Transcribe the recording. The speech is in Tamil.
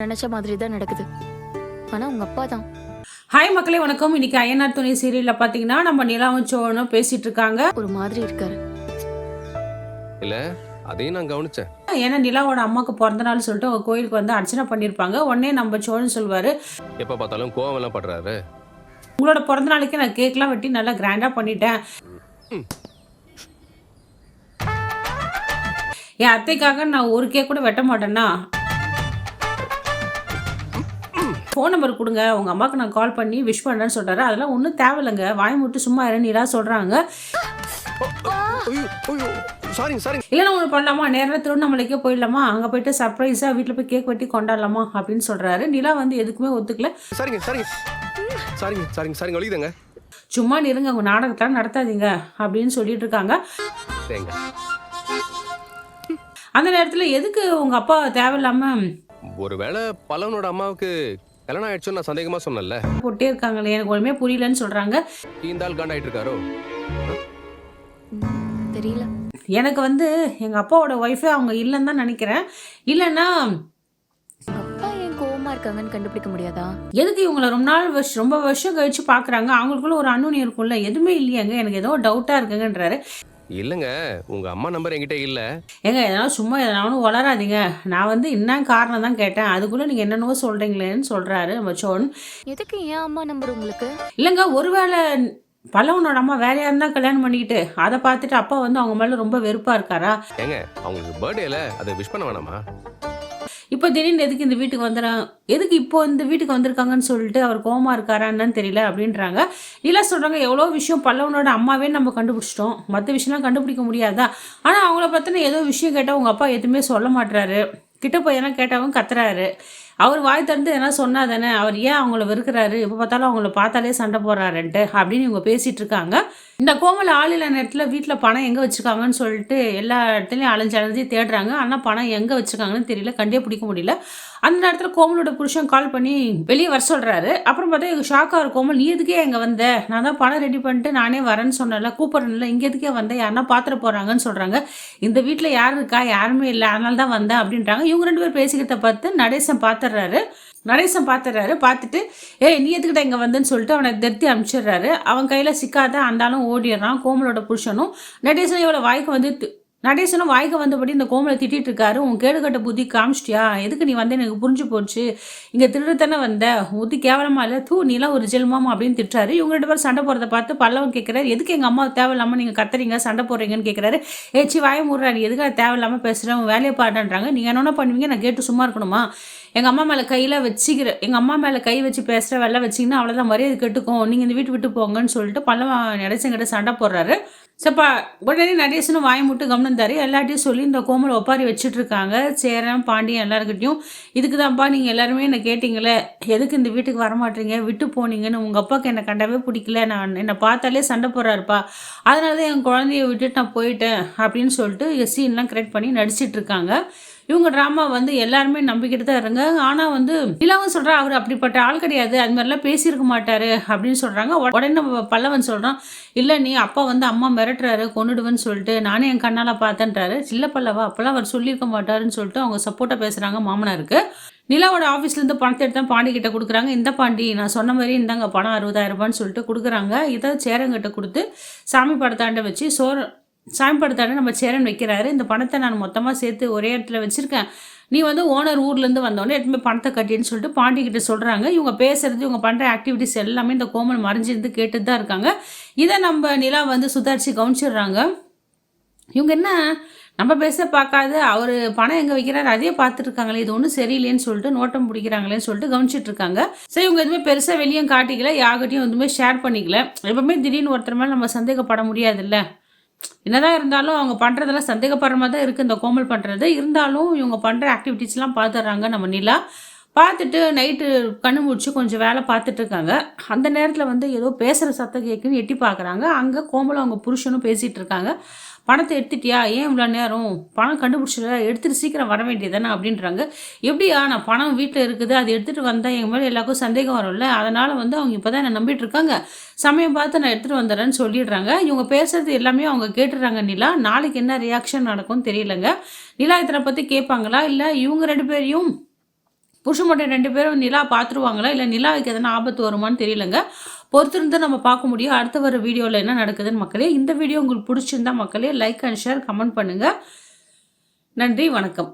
நினைச்ச மாதிரி தான் நடக்குது. ஆனா உங்க அப்பா தான். ஹாய் மக்களே, வணக்கம். இன்னைக்கு ஐயனார் துணை சீரியல்ல பாத்தீங்கன்னா நம்ம நிலாவும் சோழனும் பேசிட்டு இருக்காங்க. ஒரு மாதிரி இருக்காரு. இல்ல, அதையும் நான் கவனிச்சேன். ஏன்னா நிலாவோட அம்மாக்கு பிறந்த நாள் சொல்லிட்டு அவங்க கோயிலுக்கு வந்து அர்ச்சனை பண்ணிருப்பாங்க. உடனே நம்ம சோழன் சொல்வாரு, எப்ப பார்த்தாலும் கோவம் எல்லாம் படுறாரு. உங்களோட பிறந்த நாளைக்கு நான் கேக்லாம் வெட்டி நல்லா கிராண்டா பண்ணிட்டேன். என் அத்தைக்காக நான் ஒரு கேக் கூட வெட்ட மாட்டேன்னா ஃபோன் நம்பர் கொடுங்க, உங்கள் அம்மாவுக்கு நான் கால் பண்ணி விஷ் பண்ணுறேன்னு சொல்கிறாரு. அதெல்லாம் ஒன்றும் தேவையில்லைங்க, வாய் மட்டும் சும்மா இறநீரா சொல்கிறாங்க. இல்லைன்னா ஒன்று பண்ணலாமா, நேரில் திருவண்ணாமலைக்கே போயிடலாமா, அங்கே போயிட்டு சர்ப்ரைஸாக வீட்டில் போய் கேக் வெட்டி கொண்டாடலாமா அப்படின்னு சொல்கிறாரு. நிலா வந்து எதுக்குமே ஒத்துக்கல. சரிங்க சரிங்க சரிங்க சரிங்க சரிங்க ஒழிக்குதுங்க, சும்மா நிறுங்க, உங்கள் நாடகத்தெல்லாம் நடத்தாதீங்க அப்படின்னு சொல்லிட்டு இருக்காங்க. அந்த நேரத்தில் எதுக்கு உங்கள் அப்பா தேவையில்லாமல் ஒருவேளை பல்லவனோட அம்மாவுக்கு கல்யாணம் ஆயிடுச்சுன்னு நான் சந்தேகமா சொன்னேன்ல, போட்டே இருக்காங்களே, எனக்கு ஒன்றுமே புரியலன்னு சொல்கிறாங்க. இந்த ஆள் காண்டாயிட்டு இருக்காரோ தெரியல. எனக்கு வந்து எங்கள் அப்பாவோட ஒய்ஃபே அவங்க இல்லைன்னு தான் நினைக்கிறேன். இல்லைன்னா அப்பா ஏன் கோவமா இருக்காங்கன்னு கண்டுபிடிக்க முடியாதா? எதுக்கு இவங்களை ரொம்ப வருஷம் கழிச்சு பார்க்குறாங்க, அவங்களுக்குள்ள ஒரு அன்னுணி இருக்கும்ல, எதுவுமே இல்லையாங்க, எனக்கு ஏதோ டவுட்டாக இருக்குங்கன்றாரு. இல்லைங்க, உங்க அம்மா நம்பர் என்கிட்ட இல்ல. ஏங்க எதனாலும் சும்மா எதனாலும் வளராதீங்க, நான் வந்து என்ன காரணம் தான் கேட்டேன், அதுக்குள்ளே நீங்கள் என்னென்னவோ சொல்கிறீங்களேன்னு சொல்கிறாரு நம்ம சோன். எதுக்கு ஏன் அம்மா நம்பர் உங்களுக்கு? இல்லைங்க, ஒருவேளை பல்லவனோட அம்மா வேற யாருன்னா கல்யாணம் பண்ணிக்கிட்டு அதை பார்த்துட்டு அப்பா வந்து அவங்க மேலே ரொம்ப வெறுப்பாக இருக்காரா? ஏங்க, அவங்களுக்கு பர்த்டேல அதை விஷ் பண்ண வேணாமா? இப்போ திடீர்னு எதுக்கு இந்த வீட்டுக்கு வந்துடுறாங்க, எதுக்கு இப்போ இந்த வீட்டுக்கு வந்திருக்காங்கன்னு சொல்லிட்டு அவர் கோவமா இருக்காரான்னு தெரியல அப்படின்றாங்க. நிலா சொல்கிறாங்க, எவ்வளோ விஷயம் பல்லவனோட அம்மாவே நம்ம கண்டுபிடிச்சிட்டோம், மற்ற விஷயம்லாம் கண்டுபிடிக்க முடியாதா? ஆனால் அவங்கள பற்றின ஏதோ விஷயம் கேட்டால் உங்கள் அப்பா எதுவுமே சொல்ல மாட்டுறாரு, கிட்ட போய் எதனா கேட்டவங்க கத்துறாரு. அவர் வாய் திறந்து எதனா சொன்னா தானே, அவர் ஏன் அவங்கள வெறுக்கிறாரு, எப்போ பார்த்தாலும் அவங்கள பார்த்தாலே சண்டை போடுறாருன்ட்டு அப்படின்னு இவங்க பேசிகிட்டு இருக்காங்க. இந்த கோமல் ஆள் இல்ல நேரத்தில் வீட்டில் பணம் எங்கே வச்சுருக்காங்கன்னு சொல்லிட்டு எல்லா இடத்துலையும் அலைஞ்சு தேடுறாங்க. ஆனால் பணம் எங்கே வச்சுருக்காங்கன்னு தெரியல, கண்டே பிடிக்க முடியல. அந்த நேரத்தில் கோமலோட புருஷன் கால் பண்ணி வெளியே வர சொல்கிறாரு. அப்புறம் பார்த்தா எங்கள் ஷாக்காக இருக்கும், கோமல் நீ எதுக்கே எங்கே வந்த, நான் தான் பணம் ரெடி பண்ணிட்டு நானே வரேன்னு சொன்னேன்ல, கூப்பிட்றேன்ல, இங்கே எதுக்கே வந்தேன், யாருன்னா பார்த்துட்டு போகிறாங்கன்னு சொல்கிறாங்க. இந்த வீட்டில் யார் இருக்கா, யாருமே இல்லை, அதனால தான் வந்தேன் அப்படின்றாங்க. இவங்க ரெண்டு பேர் பேசிக்கிட்ட பார்த்து நடேசன் பார்த்துடுறாரு. பார்த்துட்டு நீ எதுக்கிட்ட இங்கே வந்தேன்னு சொல்லிட்டு அவனை திருத்தி அனுப்பிச்சிடுறாரு. அவன் கையில் சிக்காத அந்தாலும் ஓடிடுறான். கோமலோட புருஷனும் நடேசனும் வாய்க்கு வந்தபடி இந்த கோமலை திட்டிட்டு இருக்காரு. உன் கேடுகட்ட புத்தி காமிச்சிட்டியா, எதுக்கு நீ வந்து எனக்கு புரிஞ்சு போச்சு, இங்கே திருடத்தானே வந்த, புத்தி கேவலமா இல்லை, நீலாம் ஒரு ஜெல்மாமா அப்படின்னு திட்டுறாரு. இவங்க ரெண்டு பேரும் சண்டை போடுறத பார்த்து பல்லவன் கேட்குறாரு, எதுக்கு எங்கள் அம்மா தேவையில்லாமல் நீங்கள் கத்துறீங்க, சண்டை போடுறீங்கன்னு கேட்குறாரு. ஏச்சி வாய மூடுறா, நீ எதுக்காக தேவையில்லாமல் பேசுகிறேன், உன் வேலையை பாடுறாங்க, நீங்கள் என்னென்ன பண்ணுவீங்க, நான் கேட்டு சும்மா இருக்கணுமா, எங்கள் அம்மா மேலே எங்கள் அம்மா மேலே கை வச்சு பேசுகிற வெள்ளை வச்சிங்கன்னா அவ்வளோதான், மரியாதை கெட்டுக்கும், நீங்கள் இந்த வீட்டு விட்டு போங்கன்னு சொல்லிட்டு பல்லவன் நடேசங்கிட்ட சண்டை போடுறாரு. சப்பா உடனே நடேசனும் வாய் முட்டு கவனிந்தாரு. எல்லாட்டையும் சொல்லி இந்த கோமல் ஒப்பாரி வச்சுட்டு இருக்காங்க. சேரன் பாண்டியன் எல்லாருக்கிட்டையும், இதுக்கு தான்ப்பா நீங்கள் எல்லாருமே என்னை கேட்டிங்களே, எதுக்கு இந்த வீட்டுக்கு வரமாட்டீங்க, விட்டு போனீங்கன்னு, உங்கள் அப்பாவுக்கு என்னை கண்டவே பிடிக்கல, என்னை பார்த்தாலே சண்டை போடுறாருப்பா, அதனால தான் என் குழந்தைய விட்டுட்டு நான் போயிட்டேன் அப்படின்னு சொல்லிட்டு சீன்லாம் கிரியேட் பண்ணி நடிச்சிட்டு இருக்காங்க. இவங்க ட்ராமா வந்து எல்லாருமே நம்பிக்கிட்டு தான் இருங்க. ஆனால் வந்து நிலாவும் சொல்கிறா, அவர் அப்படிப்பட்ட ஆள் கிடையாது, அது மாதிரிலாம் பேசியிருக்க மாட்டார் அப்படின்னு சொல்கிறாங்க. உடனே நம்ம பல்லவன் சொல்கிறான், இல்லை நீ அப்பா வந்து அம்மா மிரட்டுறாரு, கொண்டுடுவேன்னு சொல்லிட்டு நானே என் கண்ணால் பார்த்தேன்றாரு. இல்லை பல்லவா, அப்போல்லாம் அவர் சொல்லியிருக்க மாட்டாருன்னு சொல்லிட்டு அவங்க சப்போர்ட்டாக பேசுகிறாங்க மாமனாருக்கு. நிலாவோட ஆஃபீஸ்லேருந்து பணத்தை எடுத்து தான் பாண்டி கிட்ட கொடுக்குறாங்க. இந்த பாண்டி நான் சொன்ன மாதிரி இந்தாங்க பணம் 60,000 ரூபான்னு சொல்லிட்டு கொடுக்குறாங்க. இதை சேரங்கிட்ட கொடுத்து சாமி படத்தாண்ட வச்சு சாமி படத்தாண்ட நம்ம சேரன் வைக்கிறாரு. இந்த பணத்தை நான் மொத்தமாக சேர்த்து ஒரே இடத்துல வச்சுருக்கேன், நீ வந்து ஓனர் ஊர்லேருந்து வந்தோடனே எடுத்துமே பணத்தை கட்டின்னு சொல்லிட்டு பாண்டி கிட்ட சொல்கிறாங்க. இவங்க பேசுறது, இவங்க பண்ணுற ஆக்டிவிட்டிஸ் எல்லாமே இந்த கோமல் மறைஞ்சிருந்து கேட்டு தான் இருக்காங்க. இதை நம்ம நிலா வந்து சுதாரிச்சு கவனிச்சிடுறாங்க. இவங்க என்ன நம்ம பேச பார்க்காது, அவர் பணம் எங்கே வைக்கிறாரு அதே பார்த்துட்டு இருக்காங்களே, இது ஒன்றும் சரியில்லைன்னு சொல்லிட்டு நோட்டம் பிடிக்கிறாங்களேன்னு சொல்லிட்டு கவனிச்சிட்டு இருக்காங்க. சரி, இவங்க எதுவுமே பெருசாக வெளியும் காட்டிக்கல, யார்கிட்டையும் எதுவுமே ஷேர் பண்ணிக்கல. எப்பவுமே திடீர்னு ஒருத்தர் மேலே நம்ம சந்தேகப்பட முடியாதுல்ல, என்னதான் இருந்தாலும் அவங்க பண்ணுறதெல்லாம் சந்தேகப்படுற மாதிரி தான் இருக்குது இந்த கோமல் பண்ணுறது. இருந்தாலும் இவங்க பண்ணுற ஆக்டிவிட்டீஸ்லாம் பார்த்துட்றாங்க நம்ம நிலா. பார்த்துட்டு நைட்டு கண்ணு முடிச்சு கொஞ்சம் வேலை பார்த்துட்டு இருக்காங்க. அந்த நேரத்தில் வந்து ஏதோ பேசுகிற சத்தம் கேட்குன்னு எட்டி பார்க்குறாங்க. அங்கே கோமலும் அவங்க புருஷனும் பேசிகிட்டு இருக்காங்க. பணத்தை எடுத்துட்டியா, ஏன் இவ்வளோ நேரம், பணம் கண்டுபிடிச்சிட, எடுத்துகிட்டு சீக்கிரம் வர வேண்டியதானே அப்படின்றாங்க. எப்படியா, நான் பணம் வீட்டில் இருக்குது, அதை எடுத்துகிட்டு வந்தால் எங்கள் மேலே எல்லாருக்கும் சந்தேகம் வரும்ல, அதனால் வந்து அவங்க இப்போ தான் என்னை நம்பிட்டு இருக்காங்க, சமயம் பார்த்து நான் எடுத்துகிட்டு வந்துடுறேன்னு சொல்லிடுறாங்க. இவங்க பேசுறது எல்லாமே அவங்க கேட்டுடுறாங்க. நிலா நாளைக்கு என்ன ரியாக்ஷன் நடக்கும்னு தெரியலங்க. நிலா இத்தனை பற்றி கேட்பாங்களா, இல்லை இவங்க ரெண்டு பேரையும் புருஷன் மட்டும் 2 பேரும் நிலா பார்த்துருவாங்களா இல்லை நிலாவுக்கு எதனா ஆபத்து வருமான்னு தெரியலங்க. பொறுத்திருந்து நம்ம பார்க்க முடியும் அடுத்த வர வீடியோவில் என்ன நடக்குதுன்னு மக்களே. இந்த வீடியோ உங்களுக்கு பிடிச்சிருந்தா மக்களே லைக் அண்ட் ஷேர் கமெண்ட் பண்ணுங்கள். நன்றி, வணக்கம்.